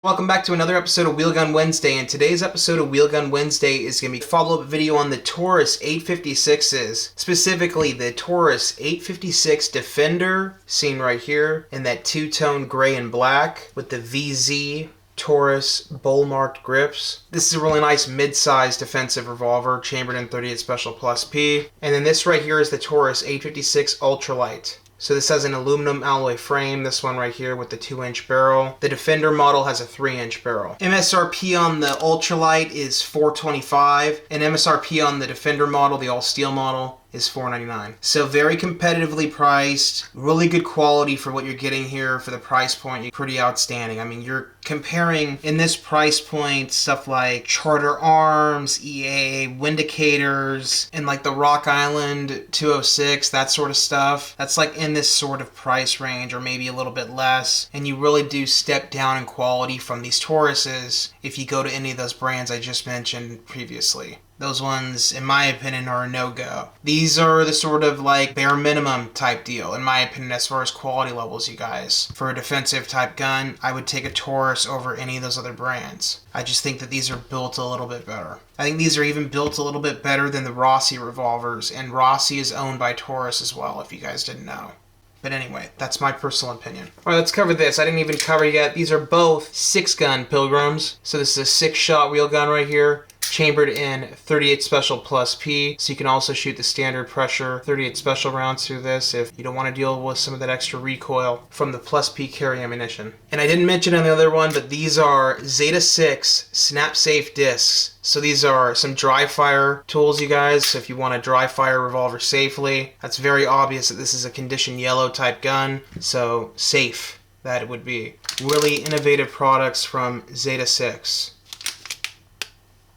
Welcome back to another episode of Wheelgun Wednesday, and today's episode of Wheelgun Wednesday is going to be a follow-up video on the Taurus 856s, specifically the Taurus 856 Defender, seen right here, in that two-tone gray and black with the VZ Taurus bowl-marked grips. This is a really nice mid-sized defensive revolver, chambered in 38 Special Plus P. And then this right here is the Taurus 856 Ultra-lite. So this has an aluminum alloy frame, this one right here with the 2-inch barrel. The Defender model has a 3-inch barrel. MSRP on the Ultra-lite is $425, and MSRP on the Defender model, the all-steel model, is $499. So very competitively priced, really good quality for what you're getting here for the price point. Pretty outstanding. I mean, you're comparing in this price point stuff like Charter Arms, EA, Windicators, and like the Rock Island 206, that sort of stuff. That's like in this sort of price range or maybe a little bit less. And you really do step down in quality from these Tauruses if you go to any of those brands I just mentioned previously. Those ones, in my opinion, are a no-go. These are the sort of like bare minimum type deal, in my opinion, as far as quality levels, you guys. For a defensive type gun, I would take a Taurus over any of those other brands. I just think that these are built a little bit better. I think these are even built a little bit better than the Rossi revolvers, and Rossi is owned by Taurus as well, if you guys didn't know. But anyway, that's my personal opinion. Alright, let's cover this. I didn't even cover yet. These are both 6-gun Pilgrims. So this is a 6-shot wheel gun right here, chambered in 38 Special Plus P, so you can also shoot the standard pressure 38 Special rounds through this if you don't want to deal with some of that extra recoil from the Plus P carry ammunition. And I didn't mention on the other one, but these are Zeta 6 snap safe discs. So these are some dry fire tools, you guys. So if you want to dry fire a revolver safely, that's very obvious that this is a condition yellow type gun, so safe that it would be. Really innovative products from Zeta 6.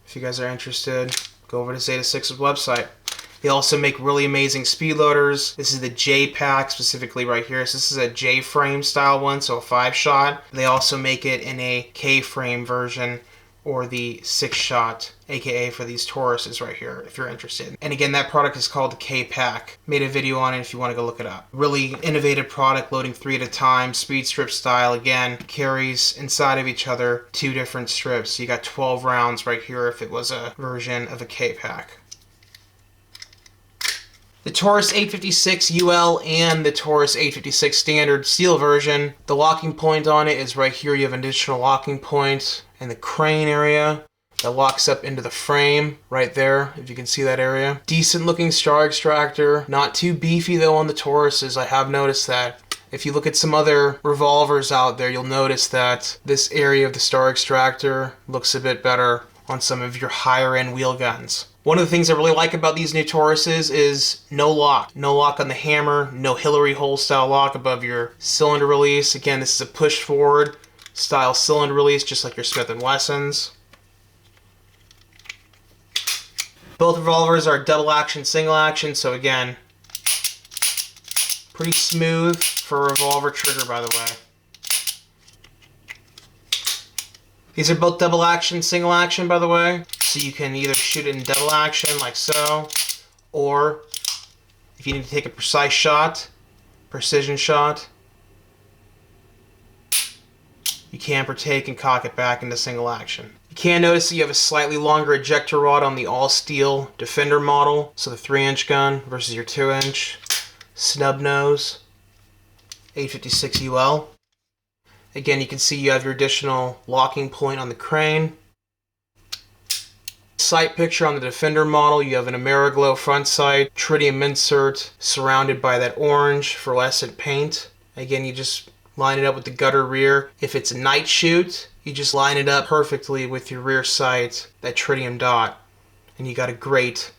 If you guys are interested, go over to Zeta 6's website. They also make really amazing speedloaders. This is the J pack specifically right here. So this is a J frame style one, so a 5-shot. They also make it in a K frame version, or the 6-shot, aka for these Tauruses right here, if you're interested. And again, that product is called the K-Pack. Made a video on it if you want to go look it up. Really innovative product, loading 3 at a time, speed strip style. Again, carries inside of each other 2 different strips. So you got 12 rounds right here if it was a version of a K-Pack. The Taurus 856 UL and the Taurus 856 standard steel version, the locking point on it is right here. You have an additional locking point in the crane area that locks up into the frame right there, if you can see that area. Decent looking star extractor, not too beefy though on the Tauruses. I have noticed that. If you look at some other revolvers out there, you'll notice that this area of the star extractor looks a bit better on some of your higher end wheel guns. One of the things I really like about these new Tauruses is no lock. No lock on the hammer, no Hillary hole style lock above your cylinder release. Again, this is a push forward style cylinder release, just like your Smith & Wessons. Both revolvers are double action, single action, so again, pretty smooth for a revolver trigger, by the way. These are both double action, single action, by the way. So you can either shoot it in double action, like so, or if you need to take a precise shot, precision shot, you can partake and cock it back into single action. You can notice that you have a slightly longer ejector rod on the all-steel Defender model, so the 3-inch gun versus your 2-inch snub nose 856 UL. Again, you can see you have your additional locking point on the crane. Sight picture on the Defender model, you have an Ameriglow front sight, tritium insert surrounded by that orange fluorescent paint. Again, you just line it up with the gutter rear. If it's a night shoot, you just line it up perfectly with your rear sight, that tritium dot, and you got a great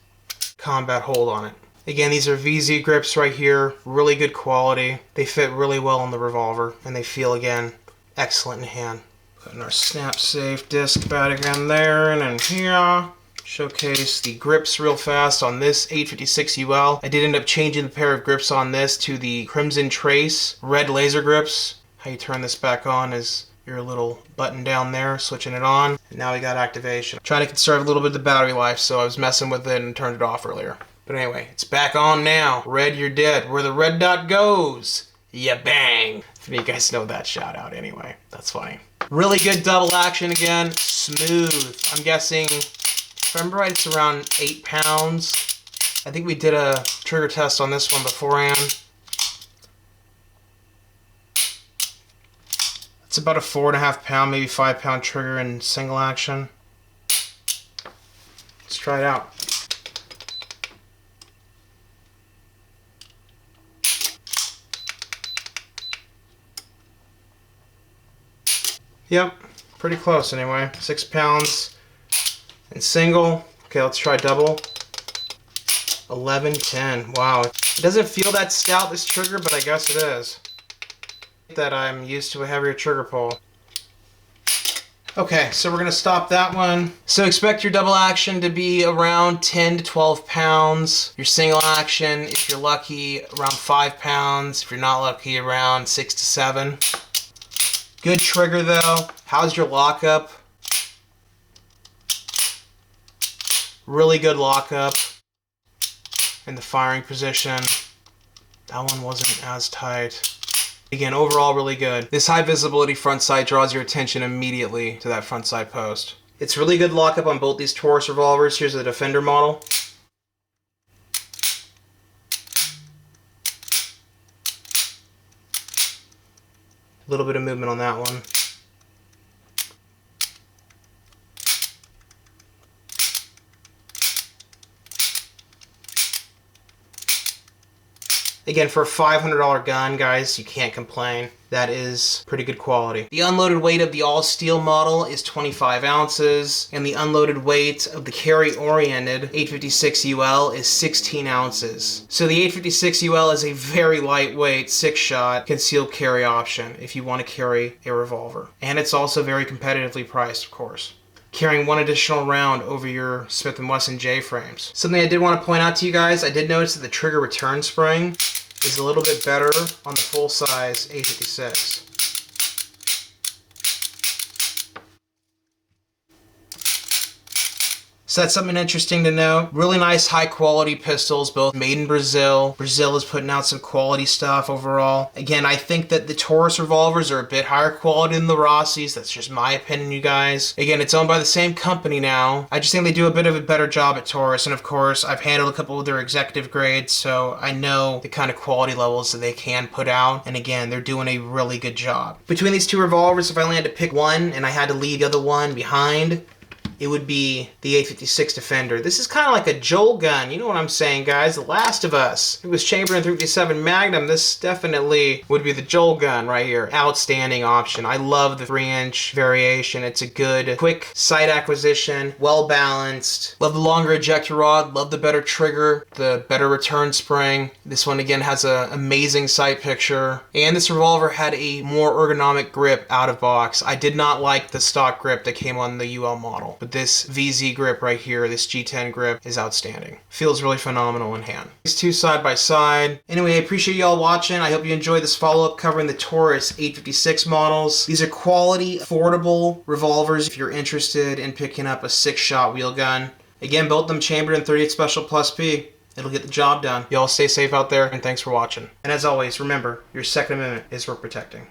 combat hold on it. Again, these are VZ grips right here, really good quality. They fit really well on the revolver, and they feel, again, excellent in hand. Putting our snap safe disc back again there and in here. Showcase the grips real fast on this 856 UL. I did end up changing the pair of grips on this to the Crimson Trace red laser grips. How you turn this back on is your little button down there, switching it on. And now we got activation. Trying to conserve a little bit of the battery life, so I was messing with it and turned it off earlier. But anyway, it's back on now. Red, you're dead. Where the red dot goes, ya bang. If you guys know that shout out anyway. That's funny. Really good double action again. Smooth. I'm guessing, if I remember right, it's around 8 pounds. I think we did a trigger test on this one beforehand. It's about a 4.5 pound, maybe 5 pound trigger in single action. Let's try it out. Yep, pretty close anyway. 6 pounds in single. Okay, let's try double. 11-10. Wow. It doesn't feel that stout, this trigger, but I guess it is. That I'm used to a heavier trigger pull. Okay, so we're going to stop that one. So expect your double action to be around 10 to 12 pounds. Your single action, if you're lucky, around 5 pounds. If you're not lucky, around 6 to 7. Good trigger though. How's your lockup? Really good lockup in the firing position. That one wasn't as tight. Again, overall really good. This high visibility front sight draws your attention immediately to that front sight post. It's really good lockup on both these Taurus revolvers. Here's the Defender model. A little bit of movement on that one. Again, for a $500 gun, guys, you can't complain. That is pretty good quality. The unloaded weight of the all-steel model is 25 ounces, and the unloaded weight of the carry-oriented 856 UL is 16 ounces. So the 856 UL is a very lightweight 6-shot concealed carry option if you want to carry a revolver. And it's also very competitively priced, of course, carrying one additional round over your Smith & Wesson J-frames. Something I did want to point out to you guys, I did notice that the trigger return spring is a little bit better on the full-size 856. So that's something interesting to know. Really nice high-quality pistols, both made in Brazil. Brazil is putting out some quality stuff overall. Again, I think that the Taurus revolvers are a bit higher quality than the Rossies. That's just my opinion, you guys. Again, it's owned by the same company now. I just think they do a bit of a better job at Taurus, and of course, I've handled a couple of their executive grades, so I know the kind of quality levels that they can put out, and again, they're doing a really good only between these two revolvers, if I only had to pick one and I had to leave the other one behind, it would be the 856 Defender. This is kind of like a Joel gun, you know what I'm saying, guys? The Last of Us. If it was chambered in 357 Magnum, this definitely would be the Joel gun right here. Outstanding option. I love the 3-inch variation. It's a good, quick sight acquisition, well balanced. Love the longer ejector rod, love the better trigger, the better return spring. This one again has an amazing sight picture. And this revolver had a more ergonomic grip out of box. I did not like the stock grip that came on the UL model. But this VZ grip right here, this G10 grip, is outstanding. Feels really phenomenal in hand. These two side by side. Anyway, I appreciate y'all watching. I hope you enjoyed this follow-up covering the Taurus 856 models. These are quality, affordable revolvers if you're interested in picking up a 6-shot wheel gun. Again, both of them chambered in 38 Special Plus P. It'll get the job done. Y'all stay safe out there, and thanks for watching. And as always, remember, your Second Amendment is worth protecting.